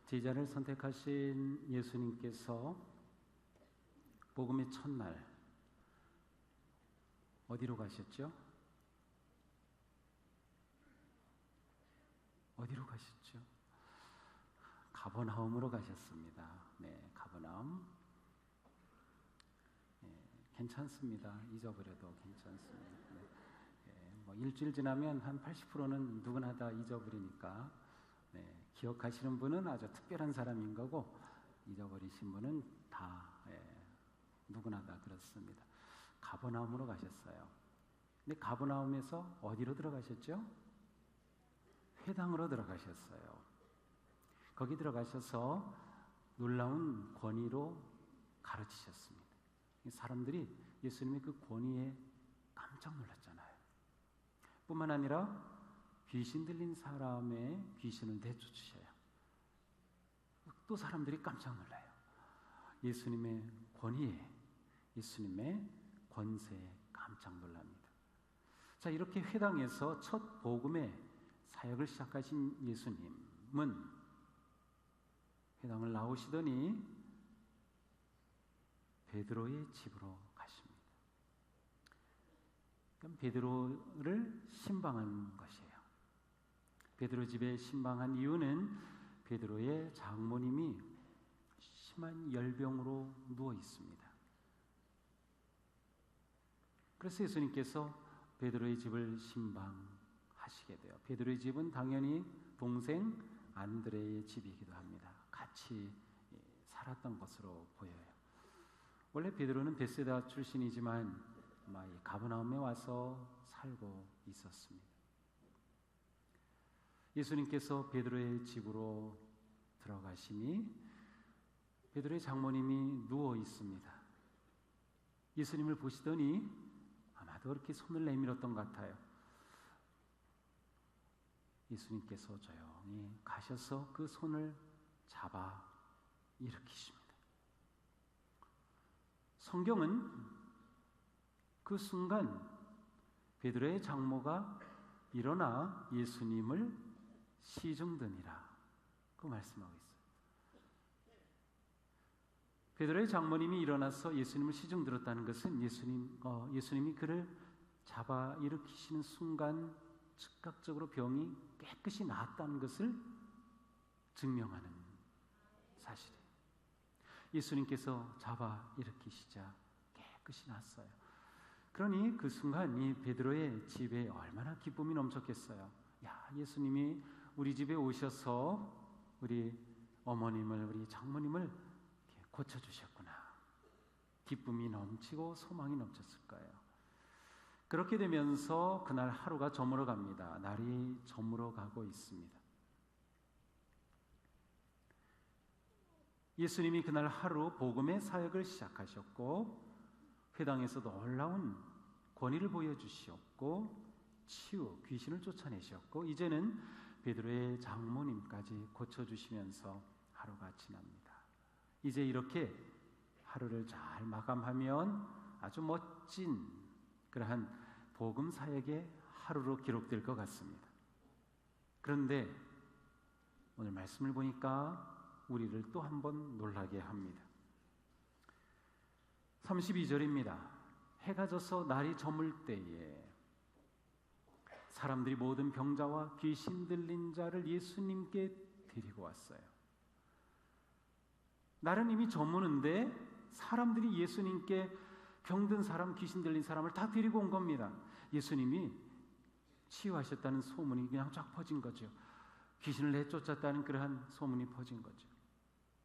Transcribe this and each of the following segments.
제자를 선택하신 예수님께서 복음의 첫날 어디로 가셨죠? 어디로 가셨죠? 가버나움으로 가셨습니다. 네, 가버나움. 괜찮습니다. 잊어버려도 괜찮습니다. 뭐 일주일 지나면 한 80%는 누구나 다 잊어버리니까 기억하시는 분은 아주 특별한 사람인 거고 잊어버리신 분은 다 누구나 다 그렇습니다. 가버나움으로 가셨어요. 근데 가버나움에서 어디로 들어가셨죠? 회당으로 들어가셨어요. 거기 들어가셔서 놀라운 권위로 가르치셨습니다. 사람들이 예수님의 그 권위에 깜짝 놀랐잖아요. 뿐만 아니라 귀신 들린 사람의 귀신을 내쫓으셔요. 또 사람들이 깜짝 놀라요. 예수님의 권위에, 예수님의 권세에 깜짝 놀랍니다. 자, 이렇게 회당에서 첫 복음의 사역을 시작하신 예수님은 회당을 나오시더니 베드로의 집으로 가십니다. 그럼 베드로를 신방한 것이에요. 베드로 집에 신방한 이유는 베드로의 장모님이 심한 열병으로 누워 있습니다. 그래서 예수님께서 베드로의 집을 신방하시게 돼요. 베드로의 집은 당연히 동생 안드레의 집이기도 합니다. 같이 살았던 것으로 보여요. 원래 베드로는 베세다 출신이지만 이 가버나움에 와서 살고 있었습니다. 예수님께서 베드로의 집으로 들어가시니 베드로의 장모님이 누워 있습니다. 예수님을 보시더니 아마도 그렇게 손을 내밀었던 것 같아요. 예수님께서 조용히 가셔서 그 손을 잡아 일으키십니다. 성경은 그 순간 베드로의 장모가 일어나 예수님을 시중드니라 그 말씀하고 있어요. 베드로의 장모님이 일어나서 예수님을 시중들었다는 것은 예수님이 그를 잡아 일으키시는 순간 즉각적으로 병이 깨끗이 나았다는 것을 증명하는 사실이에요. 예수님께서 잡아 일으키시자 깨끗이 났어요. 그러니 그 순간 이 베드로의 집에 얼마나 기쁨이 넘쳤겠어요. 야, 예수님이 우리 집에 오셔서 우리 어머님을, 우리 장모님을 고쳐주셨구나. 기쁨이 넘치고 소망이 넘쳤을 거예요. 그렇게 되면서 그날 하루가 저물어 갑니다. 날이 저물어 가고 있습니다. 예수님이 그날 하루 복음의 사역을 시작하셨고 회당에서 놀라운 권위를 보여주셨고 치유, 귀신을 쫓아내셨고 이제는 베드로의 장모님까지 고쳐주시면서 하루가 지납니다. 이제 이렇게 하루를 잘 마감하면 아주 멋진 그러한 복음 사역의 하루로 기록될 것 같습니다. 그런데 오늘 말씀을 보니까 우리를 또 한 번 놀라게 합니다. 32절입니다. 해가 져서 날이 저물 때에 사람들이 모든 병자와 귀신 들린 자를 예수님께 데리고 왔어요. 날은 이미 저무는데 사람들이 예수님께 병든 사람, 귀신 들린 사람을 다 데리고 온 겁니다. 예수님이 치유하셨다는 소문이 그냥 쫙 퍼진 거죠. 귀신을 내쫓았다는 그러한 소문이 퍼진 거죠.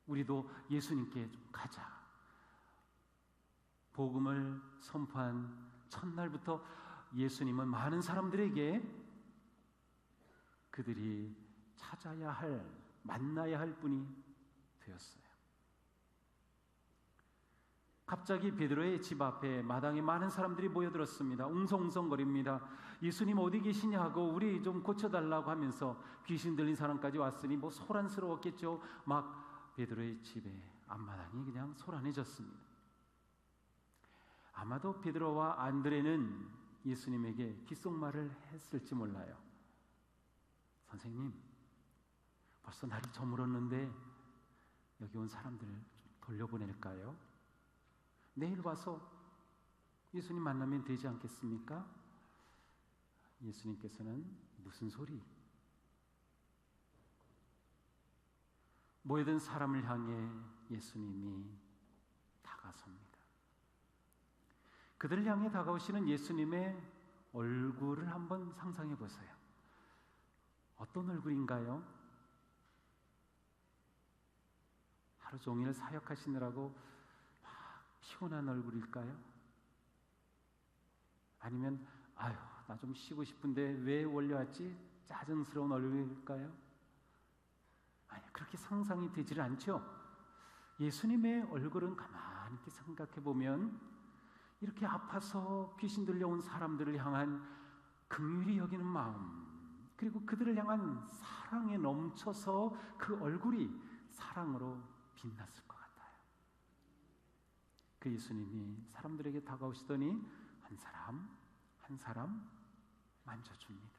우리도 예수님께 좀 가자. 복음을 선포한 첫날부터 예수님은 많은 사람들에게 그들이 찾아야 할, 만나야 할 분이 되었어요. 갑자기 베드로의 집 앞에 마당에 많은 사람들이 모여들었습니다. 웅성웅성거립니다. 예수님 어디 계시냐고 우리 좀 고쳐달라고 하면서 귀신 들린 사람까지 왔으니 뭐 소란스러웠겠죠. 막 베드로의 집에 앞마당이 그냥 소란해졌습니다. 아마도 베드로와 안드레는 예수님에게 귓속말을 했을지 몰라요. 선생님, 벌써 날이 저물었는데 여기 온 사람들을 돌려보낼까요? 내일 와서 예수님 만나면 되지 않겠습니까? 예수님께서는 무슨 소리? 모여든 사람을 향해 예수님이 다가섭니다. 그들을 향해 다가오시는 예수님의 얼굴을 한번 상상해 보세요. 어떤 얼굴인가요? 하루 종일 사역하시느라고 막 피곤한 얼굴일까요? 아니면 아유, 나 좀 쉬고 싶은데 왜 올려왔지? 짜증스러운 얼굴일까요? 아니, 그렇게 상상이 되질 않죠. 예수님의 얼굴은 가만히 이렇게 생각해 보면 이렇게 아파서 귀신 들려온 사람들을 향한 긍휼히 여기는 마음, 그리고 그들을 향한 사랑에 넘쳐서 그 얼굴이 사랑으로 빛났을 것 같아요. 그 예수님이 사람들에게 다가오시더니 한 사람 한 사람 만져줍니다.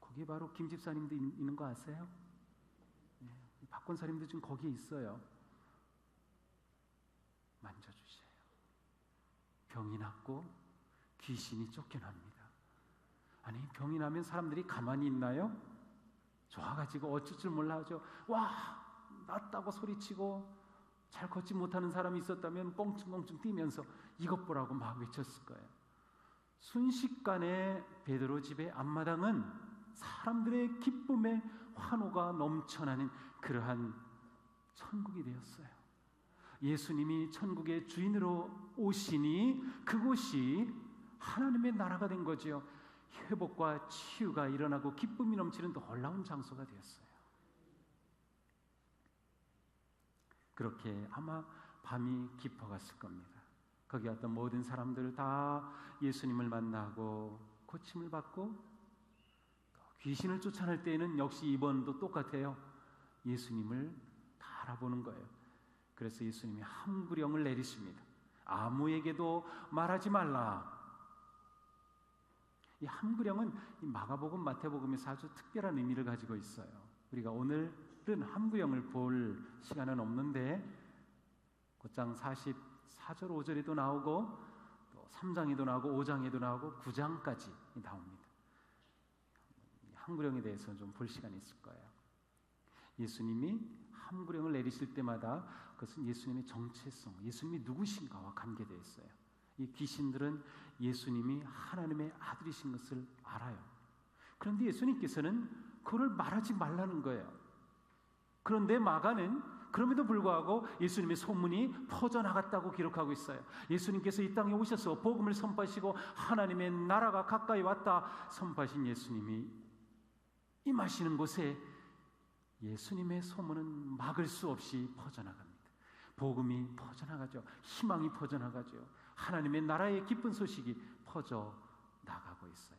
거기 바로 김 집사님도 있는 거 아세요? 박 권사님도 지금 거기에 있어요. 만져주세요. 병이 낫고 귀신이 쫓겨납니다. 아니, 병이 나면 사람들이 가만히 있나요? 좋아가지고 어쩔 줄 몰라 하죠. 와, 낫다고 소리치고 잘 걷지 못하는 사람이 있었다면 뻥충뻥충 뛰면서 이것 보라고 막 외쳤을 거예요. 순식간에 베드로 집의 앞마당은 사람들의 기쁨의 환호가 넘쳐나는 그러한 천국이 되었어요. 예수님이 천국의 주인으로 오시니 그곳이 하나님의 나라가 된 거지요. 회복과 치유가 일어나고 기쁨이 넘치는 놀라운 장소가 되었어요. 그렇게 아마 밤이 깊어갔을 겁니다. 거기 왔던 모든 사람들 다 예수님을 만나고 고침을 받고, 귀신을 쫓아낼 때에는 역시 이번도 똑같아요. 예수님을 다 알아보는 거예요. 그래서 예수님이 함구령을 내리십니다. 아무에게도 말하지 말라. 이 함구령은 이 마가복음, 마태복음에서 아주 특별한 의미를 가지고 있어요. 우리가 오늘은 함구령을 볼 시간은 없는데 곧장 44절 5절에도 나오고 또 3장에도 나오고 5장에도 나오고 9장까지 나옵니다. 함구령에 대해서 좀 볼 시간이 있을 거예요. 예수님이 함구령을 내리실 때마다 그것은 예수님의 정체성, 예수님이 누구신가와 관계되어 있어요. 이 귀신들은 예수님이 하나님의 아들이신 것을 알아요. 그런데 예수님께서는 그걸 말하지 말라는 거예요. 그런데 마가는 그럼에도 불구하고 예수님의 소문이 퍼져나갔다고 기록하고 있어요. 예수님께서 이 땅에 오셔서 복음을 선포하시고 하나님의 나라가 가까이 왔다 선포하신 예수님이 임하시는 곳에 예수님의 소문은 막을 수 없이 퍼져나갑니다. 복음이 퍼져나가죠. 희망이 퍼져나가죠. 하나님의 나라의 기쁜 소식이 퍼져나가고 있어요.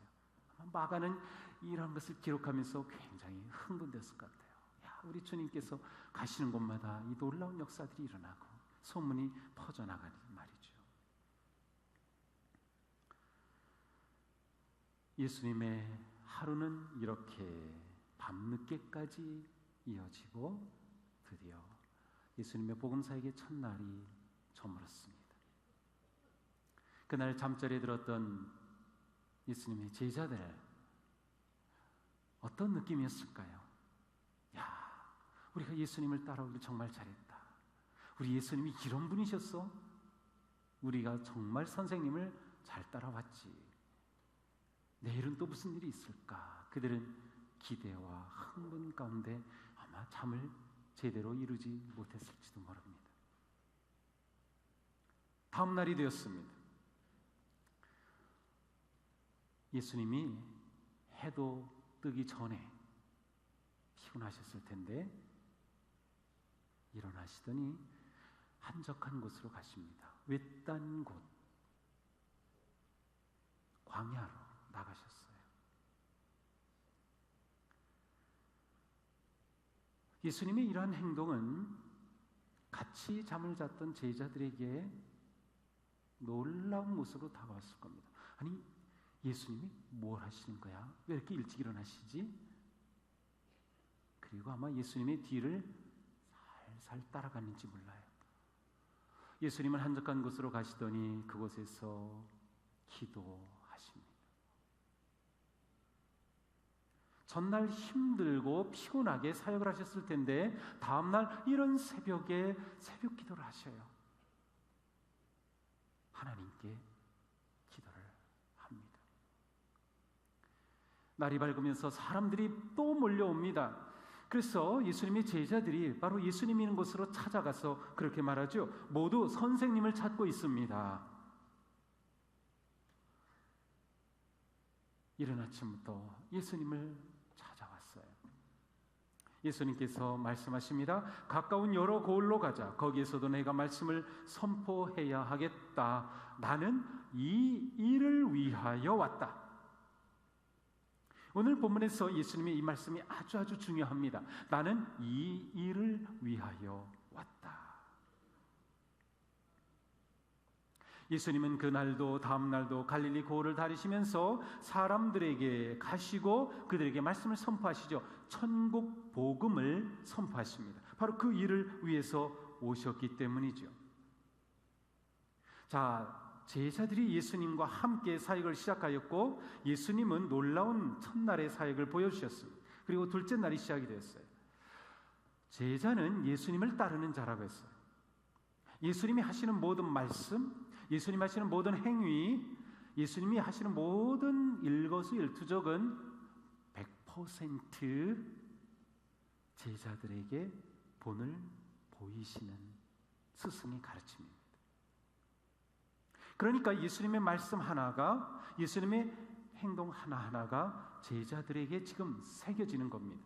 마가는 이런 것을 기록하면서 굉장히 흥분됐을 것 같아요. 야, 우리 주님께서 가시는 곳마다 이 놀라운 역사들이 일어나고 소문이 퍼져나가는 말이죠. 예수님의 하루는 이렇게 밤늦게까지 이어지고 드디어 예수님의 복음사역의 첫날이 저물었습니다. 그날 잠자리에 들었던 예수님의 제자들, 어떤 느낌이었을까요? 야, 우리가 예수님을 따라오길 정말 잘했다. 우리 예수님이 이런 분이셨어? 우리가 정말 선생님을 잘 따라왔지. 내일은 또 무슨 일이 있을까? 그들은 기대와 흥분 가운데 아마 잠을 제대로 이루지 못했을지도 모릅니다. 다음 날이 되었습니다. 예수님이 해도 뜨기 전에 피곤하셨을 텐데 일어나시더니 한적한 곳으로 가십니다. 외딴 곳, 광야로 나가셨어요. 예수님의 이러한 행동은 같이 잠을 잤던 제자들에게 놀라운 모습으로 다가왔을 겁니다. 아니, 예수님이 뭘 하시는 거야? 왜 이렇게 일찍 일어나시지? 그리고 아마 예수님의 뒤를 살살 따라갔는지 몰라요. 예수님은 한적한 곳으로 가시더니 그곳에서 기도하십니다. 전날 힘들고 피곤하게 사역을 하셨을 텐데 다음날 이런 새벽에 새벽 기도를 하셔요. 하나님께 기도를 합니다. 날이 밝으면서 사람들이 또 몰려옵니다. 그래서 예수님의 제자들이 바로 예수님이 있는 곳으로 찾아가서 그렇게 말하죠. 모두 선생님을 찾고 있습니다. 이른 아침부터 예수님을 찾아왔어요. 예수님께서 말씀하십니다. 가까운 여러 고을로 가자. 거기에서도 내가 말씀을 선포해야 하겠다. 나는 이 일을 위하여 왔다. 오늘 본문에서 예수님의 이 말씀이 아주 중요합니다. 나는 이 일을 위하여 왔다. 예수님은 그날도 다음 날도 갈릴리 고을을 다니시면서 사람들에게 가시고 그들에게 말씀을 선포하시죠. 천국 복음을 선포하십니다. 바로 그 일을 위해서 오셨기 때문이죠. 자, 제자들이 예수님과 함께 사역을 시작하였고 예수님은 놀라운 첫날의 사역을 보여주셨습니다. 그리고 둘째 날이 시작이 되었어요. 제자는 예수님을 따르는 자라고 했어요. 예수님이 하시는 모든 말씀, 예수님이 하시는 모든 행위, 예수님이 하시는 모든 일거수일투족은 100% 제자들에게 본을 보이시는 스승의 가르침입니다. 그러니까 예수님의 말씀 하나가, 예수님의 행동 하나하나가 제자들에게 지금 새겨지는 겁니다.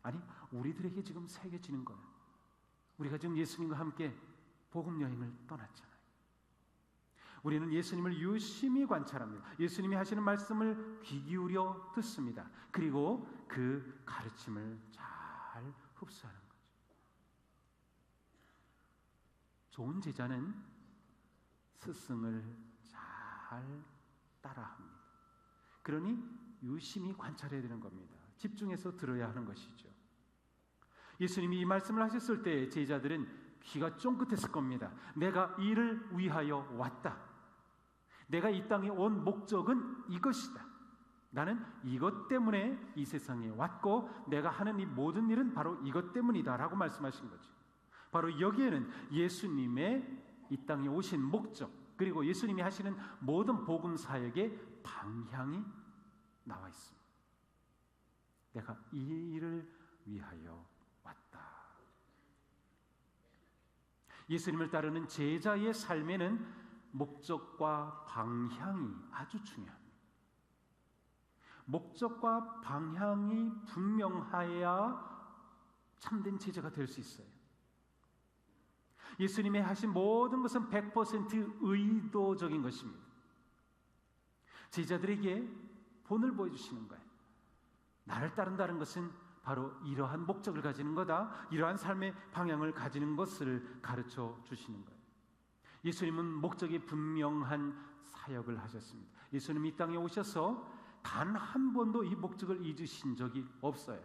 아니, 우리들에게 지금 새겨지는 거예요. 우리가 지금 예수님과 함께 복음 여행을 떠났잖아요. 우리는 예수님을 유심히 관찰합니다. 예수님이 하시는 말씀을 귀 기울여 듣습니다. 그리고 그 가르침을 잘 흡수하는 거죠. 좋은 제자는 스승을 잘 따라합니다. 그러니 유심히 관찰해야 되는 겁니다. 집중해서 들어야 하는 것이죠. 예수님이 이 말씀을 하셨을 때 제자들은 귀가 쫑긋했을 겁니다. 내가 이를 위하여 왔다. 내가 이 땅에 온 목적은 이것이다. 나는 이것 때문에 이 세상에 왔고 내가 하는 이 모든 일은 바로 이것 때문이다 라고 말씀하신 거죠. 바로 여기에는 예수님의 이 땅에 오신 목적, 그리고 예수님이 하시는 모든 복음 사역의 방향이 나와 있습니다. 내가 이 일을 위하여 왔다. 예수님을 따르는 제자의 삶에는 목적과 방향이 아주 중요합니다. 목적과 방향이 분명해야 참된 제자가 될 수 있어요. 예수님이 하신 모든 것은 100% 의도적인 것입니다. 제자들에게 본을 보여주시는 거예요. 나를 따른다는 것은 바로 이러한 목적을 가지는 거다. 이러한 삶의 방향을 가지는 것을 가르쳐 주시는 거예요. 예수님은 목적이 분명한 사역을 하셨습니다. 예수님이 이 땅에 오셔서 단 한 번도 이 목적을 잊으신 적이 없어요.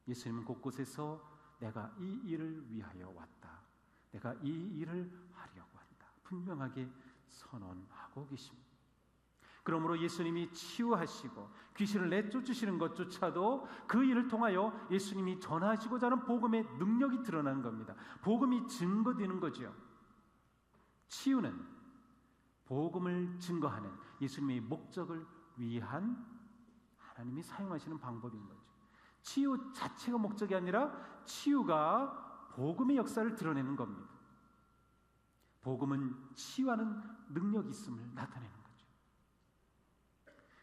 예수님은 곳곳에서 내가 이 일을 위하여 왔다. 내가 이 일을 하려고 한다. 분명하게 선언하고 계십니다. 그러므로 예수님이 치유하시고 귀신을 내쫓으시는 것조차도 그 일을 통하여 예수님이 전하시고자 하는 복음의 능력이 드러나는 겁니다. 복음이 증거되는 거죠. 치유는 복음을 증거하는 예수님의 목적을 위한 하나님이 사용하시는 방법인 거죠. 치유 자체가 목적이 아니라 치유가 복음의 역사를 드러내는 겁니다. 복음은 치유하는 능력이 있음을 나타내는 거죠.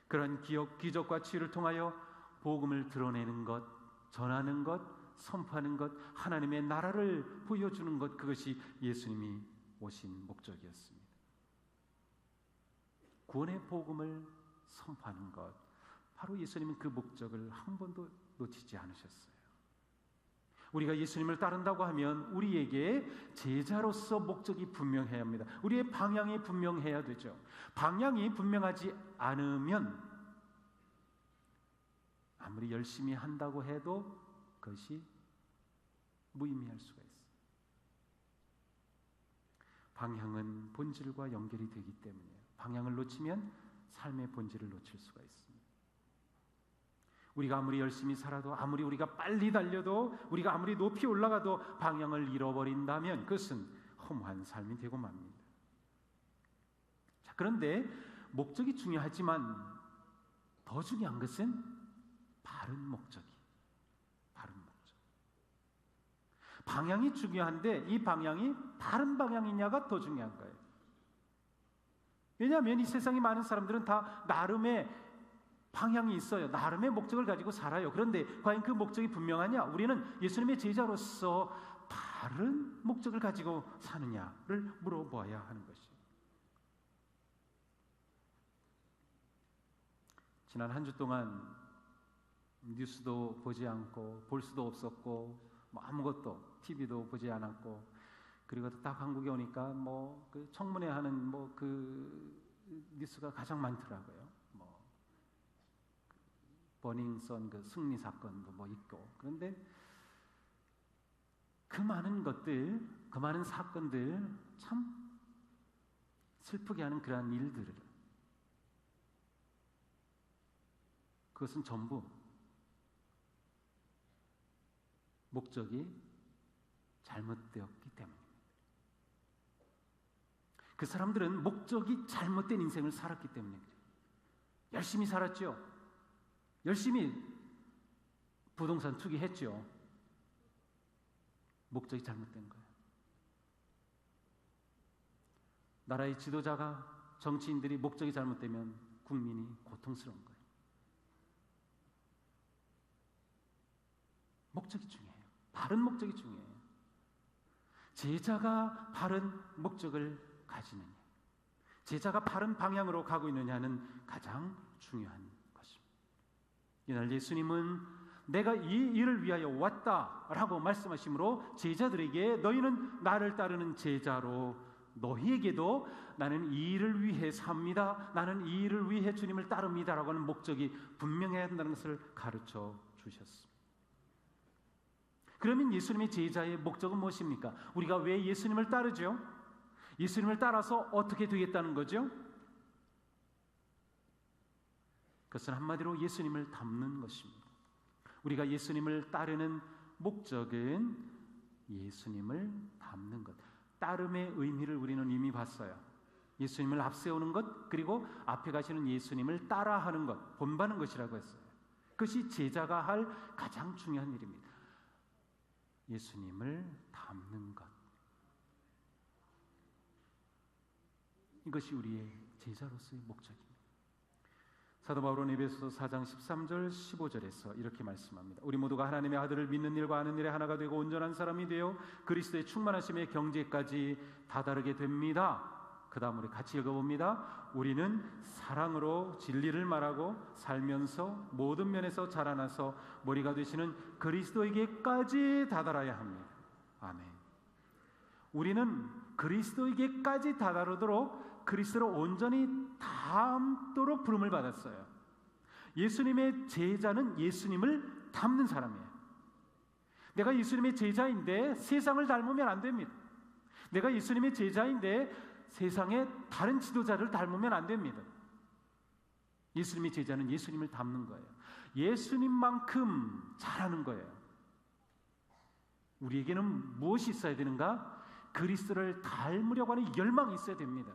그런 기적과 치유를 통하여 복음을 드러내는 것, 전하는 것, 선포하는 것, 하나님의 나라를 보여주는 것, 그것이 예수님이 오신 목적이었습니다. 구원의 복음을 선포하는 것, 바로 예수님은 그 목적을 한 번도 놓치지 않으셨어요. 우리가 예수님을 따른다고 하면 우리에게 제자로서 목적이 분명해야 합니다. 우리의 방향이 분명해야 되죠. 방향이 분명하지 않으면 아무리 열심히 한다고 해도 그것이 무의미할 수가 있어요. 방향은 본질과 연결이 되기 때문이에요. 방향을 놓치면 삶의 본질을 놓칠 수가 있습니다. 우리가 아무리 열심히 살아도, 아무리 우리가 빨리 달려도, 우리가 아무리 높이 올라가도 방향을 잃어버린다면 그것은 허무한 삶이 되고 맙니다. 자, 그런데 목적이 중요하지만 더 중요한 것은 바른 목적. 방향이 중요한데 이 방향이 바른 방향이냐가 더 중요한 거예요. 왜냐하면 이 세상에 많은 사람들은 다 나름의 방향이 있어요. 나름의 목적을 가지고 살아요. 그런데 과연 그 목적이 분명하냐? 우리는 예수님의 제자로서 바른 목적을 가지고 사느냐를 물어봐야 하는 것이에요. 지난 한 주 동안 뉴스도 보지 않고 볼 수도 없었고 아무것도 TV도 보지 않았고, 그리고 딱 한국에 오니까 그 청문회 하는 그 뉴스가 가장 많더라고요. 버닝썬 그 승리 사건도 있고. 그런데 그 많은 것들, 그 많은 사건들, 참 슬프게 하는 그러한 일들을, 그것은 전부 목적이 잘못되었기 때문입니다. 그 사람들은 목적이 잘못된 인생을 살았기 때문에 열심히 살았죠. 열심히 부동산 투기했죠. 목적이 잘못된 거예요. 나라의 지도자가, 정치인들이 목적이 잘못되면 국민이 고통스러운 거예요. 목적이 중요해요. 바른 목적이 중요해요. 제자가 바른 목적을 가지느냐, 제자가 바른 방향으로 가고 있느냐는 가장 중요한 것입니다. 이날 예수님은 내가 이 일을 위하여 왔다라고 말씀하시므로 제자들에게 너희는 나를 따르는 제자로, 너희에게도 나는 이 일을 위해 삽니다, 나는 이 일을 위해 주님을 따릅니다라고 하는 목적이 분명해야 한다는 것을 가르쳐 주셨습니다. 그러면 예수님의 제자의 목적은 무엇입니까? 우리가 왜 예수님을 따르죠? 예수님을 따라서 어떻게 되겠다는 거죠? 그것은 한마디로 예수님을 닮는 것입니다. 우리가 예수님을 따르는 목적은 예수님을 닮는 것. 따름의 의미를 우리는 이미 봤어요. 예수님을 앞세우는 것, 그리고 앞에 가시는 예수님을 따라하는 것, 본받는 것이라고 했어요. 그것이 제자가 할 가장 중요한 일입니다. 예수님을 닮는 것. 이것이 우리의 제자로서의 목적입니다. 사도 바울은 에베소서 4장 13절 15절에서 이렇게 말씀합니다. 우리 모두가 하나님의 아들을 믿는 일과 아는 일에 하나가 되고 온전한 사람이 되어 그리스도의 충만하심의 경지까지 다다르게 됩니다. 그 다음 우리 같이 읽어봅니다. 우리는 사랑으로 진리를 말하고 살면서 모든 면에서 자라나서 머리가 되시는 그리스도에게까지 다다라야 합니다. 아멘. 우리는 그리스도에게까지 다다르도록 그리스도로 온전히 닮도록 부름을 받았어요. 예수님의 제자는 예수님을 닮는 사람이에요. 내가 예수님의 제자인데 세상을 닮으면 안 됩니다. 내가 예수님의 제자인데 세상의 다른 지도자를 닮으면 안 됩니다. 예수님의 제자는 예수님을 닮는 거예요. 예수님만큼 잘하는 거예요. 우리에게는 무엇이 있어야 되는가? 그리스도를 닮으려고 하는 열망이 있어야 됩니다.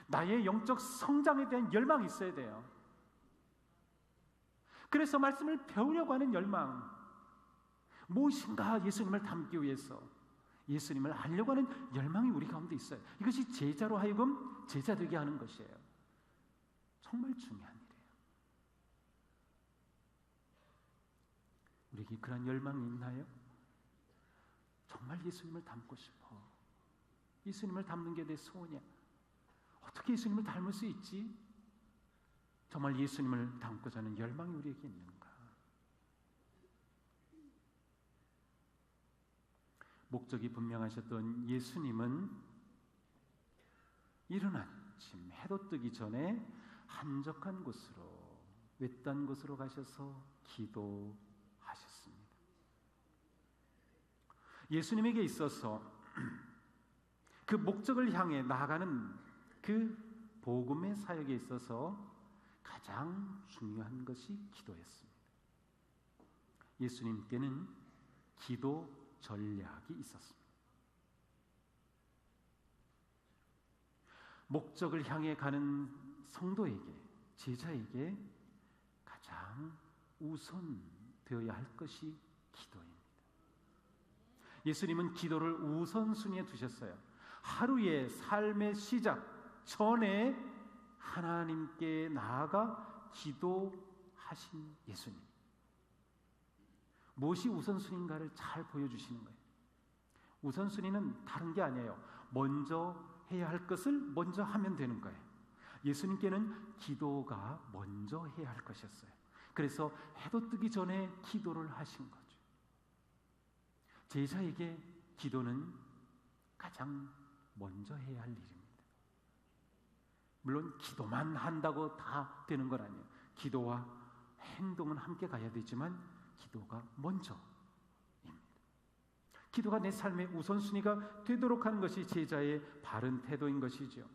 나의 영적 성장에 대한 열망이 있어야 돼요. 그래서 말씀을 배우려고 하는 열망, 무엇인가 예수님을 닮기 위해서 예수님을 알려고 하는 열망이 우리 가운데 있어요. 이것이 제자로 하여금 제자 되게 하는 것이에요. 정말 중요한 일이에요. 우리에게 그런 열망이 있나요? 정말 예수님을 닮고 싶어. 예수님을 닮는 게 내 소원이야. 어떻게 예수님을 닮을 수 있지? 정말 예수님을 닮고자 하는 열망이 우리에게 있는가? 목적이 분명하셨던 예수님은 이른 아침 해도 뜨기 전에 한적한 곳으로, 외딴 곳으로 가셔서 기도하셨습니다. 예수님에게 있어서 그 목적을 향해 나아가는 그 복음의 사역에 있어서 가장 중요한 것이 기도였습니다. 예수님께는 기도 전략이 있었습니다. 목적을 향해 가는 성도에게, 제자에게 가장 우선되어야 할 것이 기도입니다. 예수님은 기도를 우선순위에 두셨어요. 하루의 삶의 시작 전에 하나님께 나아가 기도하신 예수님. 무엇이 우선순위인가를 잘 보여주시는 거예요. 우선순위는 다른 게 아니에요. 먼저 해야 할 것을 먼저 하면 되는 거예요. 예수님께는 기도가 먼저 해야 할 것이었어요. 그래서 해도 뜨기 전에 기도를 하신 거죠. 제자에게 기도는 가장 먼저 해야 할 일입니다. 물론 기도만 한다고 다 되는 건 아니에요. 기도와 행동은 함께 가야 되지만 기도가 먼저입니다. 기도가 내 삶의 우선순위가 되도록 하는 것이 제자의 바른 태도인 것이죠.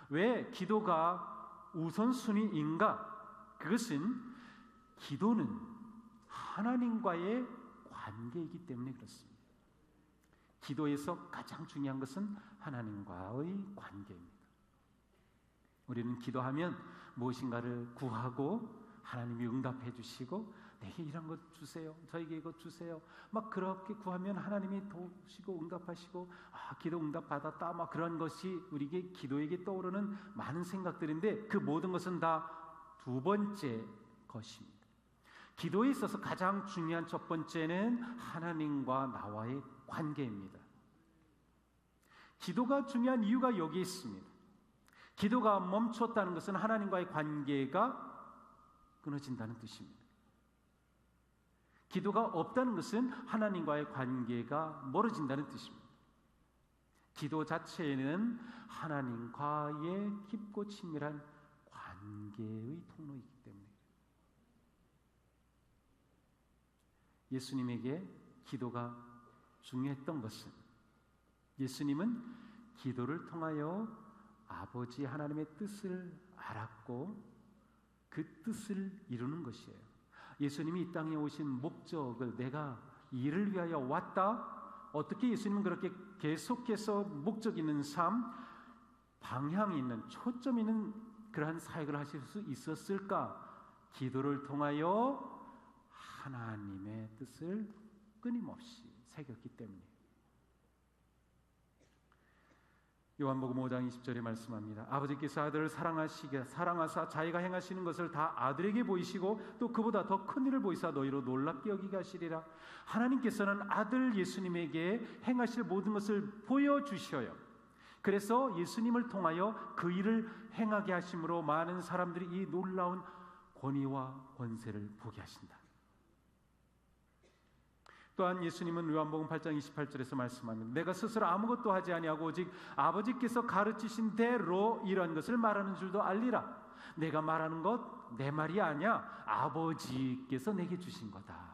왜 기도가 우선순위인가? 그것은 기도는 하나님과의 관계이기 때문에 그렇습니다. 기도에서 가장 중요한 것은 하나님과의 관계입니다. 우리는 기도하면 무엇인가를 구하고 하나님이 응답해 주시고 내게 이런 것 주세요, 저에게 이것 주세요, 막 그렇게 구하면 하나님이 도우시고 응답하시고 기도 응답 받았다, 막 그런 것이 우리에게 기도에게 떠오르는 많은 생각들인데 그 모든 것은 다 두 번째 것입니다. 기도에 있어서 가장 중요한 첫 번째는 하나님과 나와의 관계입니다. 기도가 중요한 이유가 여기 있습니다. 기도가 멈췄다는 것은 하나님과의 관계가 끊어진다는 뜻입니다. 기도가 없다는 것은 하나님과의 관계가 멀어진다는 뜻입니다. 기도 자체는 하나님과의 깊고 친밀한 관계의 통로이기 때문에 예수님에게 기도가 중요했던 것은 예수님은 기도를 통하여 아버지 하나님의 뜻을 알았고 그 뜻을 이루는 것이에요. 예수님이 이 땅에 오신 목적을 내가 이를 위하여 왔다. 어떻게 예수님은 그렇게 계속해서 목적 있는 삶, 방향이 있는, 초점 있는 그러한 사역을 하실 수 있었을까? 기도를 통하여 하나님의 뜻을 끊임없이 새겼기 때문이에요. 요한복음 5장 20절에 말씀합니다. 아버지께서 아들을 사랑하사 자기가 행하시는 것을 다 아들에게 보이시고 또 그보다 더 큰 일을 보이사 너희로 놀랍게 여기게 하시리라. 하나님께서는 아들 예수님에게 행하실 모든 것을 보여주셔요. 그래서 예수님을 통하여 그 일을 행하게 하심으로 많은 사람들이 이 놀라운 권위와 권세를 보게 하신다. 또한 예수님은 요한복음 8장 28절에서 말씀합니다. 내가 스스로 아무것도 하지 아니하고 오직 아버지께서 가르치신 대로 이러한 것을 말하는 줄도 알리라. 내가 말하는 것 내 말이 아니야. 아버지께서 내게 주신 거다.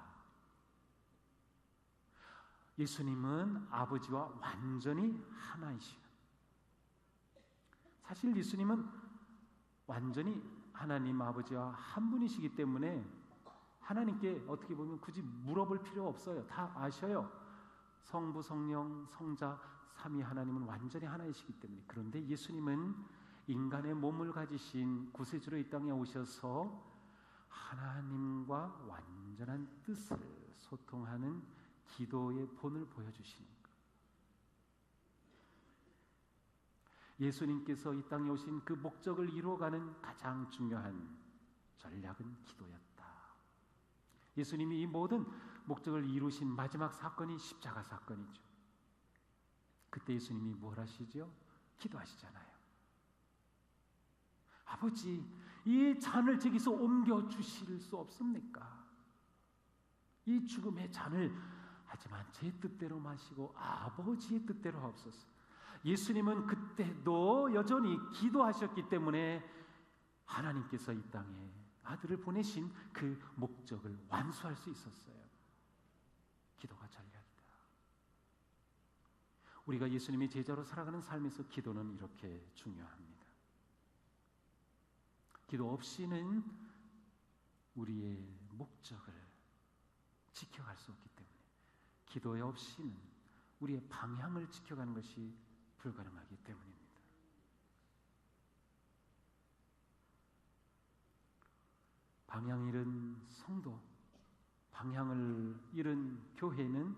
예수님은 아버지와 완전히 하나이시오. 사실 예수님은 완전히 하나님 아버지와 한 분이시기 때문에 하나님께 어떻게 보면 굳이 물어볼 필요 없어요. 다 아셔요. 성부, 성령, 성자, 삼위 하나님은 완전히 하나이시기 때문에. 그런데 예수님은 인간의 몸을 가지신 구세주로 이 땅에 오셔서 하나님과 완전한 뜻을 소통하는 기도의 본을 보여주시는 것. 예수님께서 이 땅에 오신 그 목적을 이루어가는 가장 중요한 전략은 기도였다. 예수님이 이 모든 목적을 이루신 마지막 사건이 십자가 사건이죠. 그때 예수님이 뭘 하시죠? 기도하시잖아요. 아버지, 이 잔을 저기서 옮겨주실 수 없습니까? 이 죽음의 잔을 하지만 제 뜻대로 마시고 아버지의 뜻대로 하옵소서. 예수님은 그때도 여전히 기도하셨기 때문에 하나님께서 이 땅에 아들을 보내신 그 목적을 완수할 수 있었어요. 기도가 전략이다. 우리가 예수님의 제자로 살아가는 삶에서 기도는 이렇게 중요합니다. 기도 없이는 우리의 목적을 지켜갈 수 없기 때문에, 기도 없이는 우리의 방향을 지켜가는 것이 불가능하기 때문입니다. 방향 잃은 성도, 방향을 잃은 교회는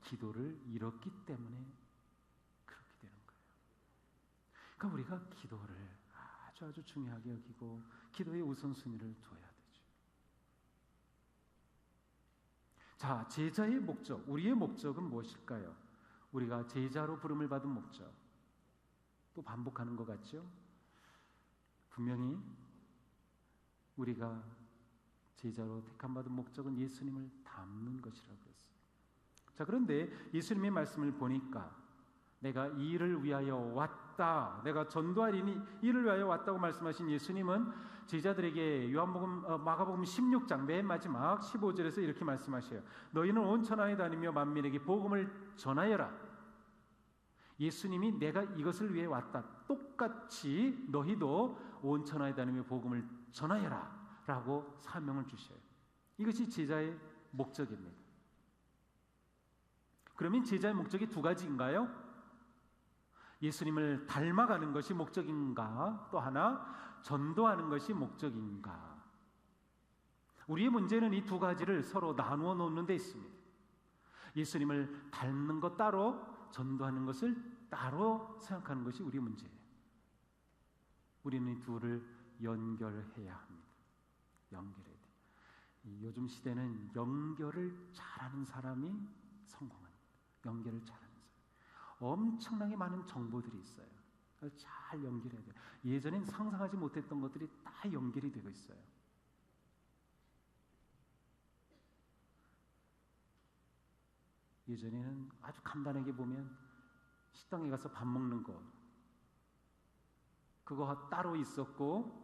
기도를 잃었기 때문에 그렇게 되는 거예요. 그러니까 우리가 기도를 아주 중요하게 여기고 기도의 우선순위를 둬야 되죠. 자, 제자의 목적, 우리의 목적은 무엇일까요? 우리가 제자로 부름을 받은 목적, 또 반복하는 것 같죠? 분명히 우리가 제자로 택함받은 목적은 예수님을 닮는 것이라고 했어요. 자, 그런데 예수님의 말씀을 보니까 내가 이 일을 위하여 왔다, 내가 전도하리니 이를 위하여 왔다고 말씀하신 예수님은 제자들에게 마가복음 16장 맨 마지막 15절에서 이렇게 말씀하셔요. 너희는 온 천하에 다니며 만민에게 복음을 전하여라. 예수님이 내가 이것을 위해 왔다, 똑같이 너희도 온 천하에 다니며 복음을 전하여라 라고 사명을 주셔요. 이것이 제자의 목적입니다. 그러면 제자의 목적이 두 가지인가요? 예수님을 닮아가는 것이 목적인가? 또 하나 전도하는 것이 목적인가? 우리의 문제는 이 두 가지를 서로 나누어 놓는 데 있습니다. 예수님을 닮는 것 따로, 전도하는 것을 따로 생각하는 것이 우리의 문제예요. 우리는 이 둘을 연결해야 합니다. 연결해야 돼요. 요즘 시대는 연결을 잘하는 사람이 성공합니다. 연결을 잘하는 사람. 엄청나게 많은 정보들이 있어요. 잘 연결해야 돼요. 예전엔 상상하지 못했던 것들이 다 연결이 되고 있어요. 예전에는 아주 간단하게 보면 식당에 가서 밥 먹는 거, 그거 따로 있었고,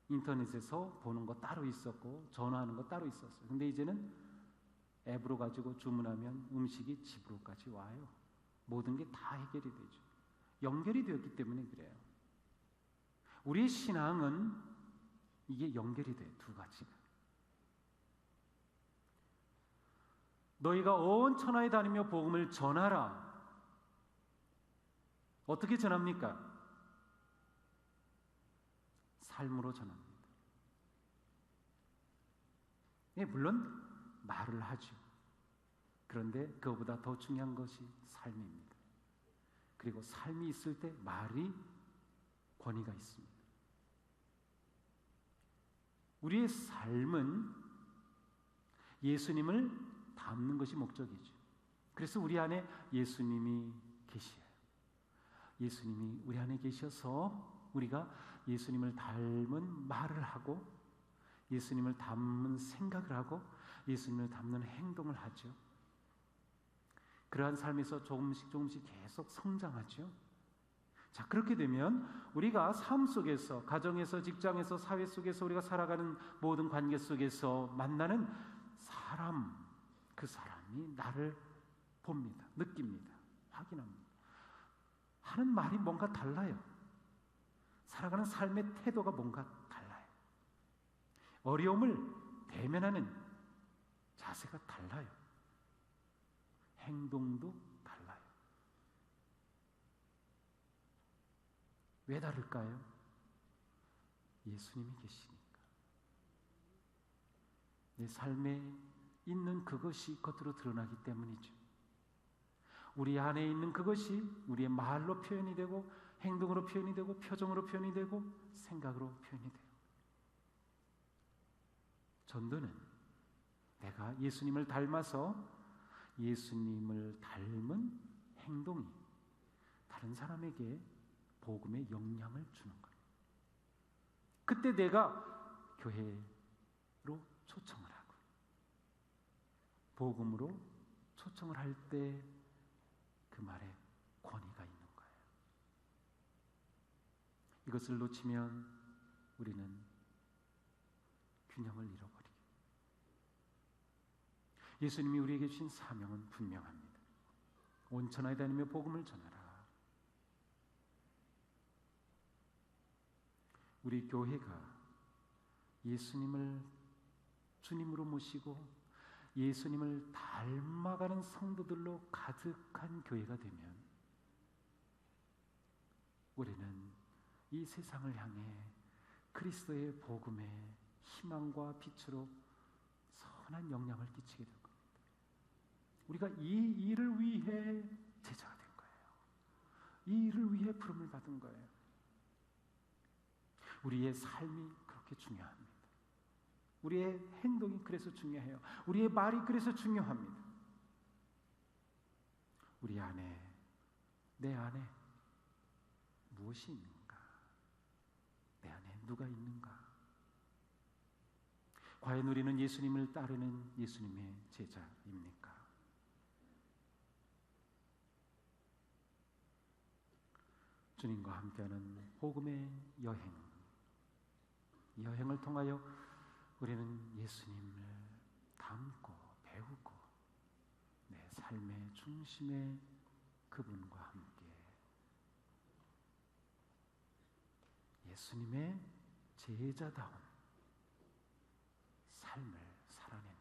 인터넷에서 보는 거 따로 있었고, 전화하는 거 따로 있었어요. 근데 이제는 앱으로 가지고 주문하면 음식이 집으로까지 와요. 모든 게 다 해결이 되죠. 연결이 되었기 때문에 그래요. 우리의 신앙은 이게 연결이 돼요. 두 가지가. 너희가 온 천하에 다니며 복음을 전하라. 어떻게 전합니까? 삶으로 전합니다. 예, 물론 말을 하죠. 그런데 그거보다 더 중요한 것이 삶입니다. 그리고 삶이 있을 때 말이 권위가 있습니다. 우리의 삶은 예수님을 닮는 것이 목적이죠. 그래서 우리 안에 예수님이 계셔요. 예수님이 우리 안에 계셔서 우리가 예수님을 닮은 말을 하고, 예수님을 닮는 생각을 하고, 예수님을 닮는 행동을 하죠. 그러한 삶에서 조금씩 계속 성장하죠. 자, 그렇게 되면 우리가 삶 속에서, 가정에서, 직장에서, 사회 속에서 우리가 살아가는 모든 관계 속에서 만나는 사람, 그 사람이 나를 봅니다. 느낍니다. 확인합니다. 하는 말이 뭔가 달라요. 살아가는 삶의 태도가 뭔가 달라요. 어려움을 대면하는 자세가 달라요. 행동도 달라요. 왜 다를까요? 예수님이 계시니까. 내 삶에 있는 그것이 겉으로 드러나기 때문이죠. 우리 안에 있는 그것이 우리의 말로 표현이 되고, 행동으로 표현이 되고, 표정으로 표현이 되고, 생각으로 표현이 돼요. 전도는 내가 예수님을 닮아서 예수님을 닮은 행동이 다른 사람에게 복음의 영향을 주는 거예요. 그때 내가 교회로 초청을 하고 복음으로 초청을 할 때 그 말에 권위가 있는 거예요. 이것을 놓치면 우리는 균형을 잃어버리게. 예수님이 우리에게 주신 사명은 분명합니다. 온 천하에 다니며 복음을 전하라. 우리 교회가 예수님을 주님으로 모시고 예수님을 닮아가는 성도들로 가득한 교회가 되면 우리는 이 세상을 향해 그리스도의 복음의 희망과 빛으로 선한 영향을 끼치게 될 겁니다. 우리가 이 일을 위해 제자가 된 거예요. 이 일을 위해 부름을 받은 거예요. 우리의 삶이 그렇게 중요합니다. 우리의 행동이 그래서 중요해요. 우리의 말이 그래서 중요합니다. 우리 안에, 내 안에 무엇이 있는가? 내 안에 누가 있는가? 과연 우리는 예수님을 따르는 예수님의 제자입니까? 주님과 함께하는 복음의 여행, 이 여행을 통하여 우리는 예수님을 닮고 배우고 내 삶의 중심에 그분과 함께 예수님의 제자다운 삶을 살아내는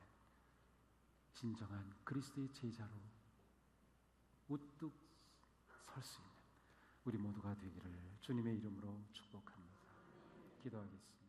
진정한 그리스도의 제자로 우뚝 설 수 있는 우리 모두가 되기를 주님의 이름으로 축복합니다. 기도하겠습니다.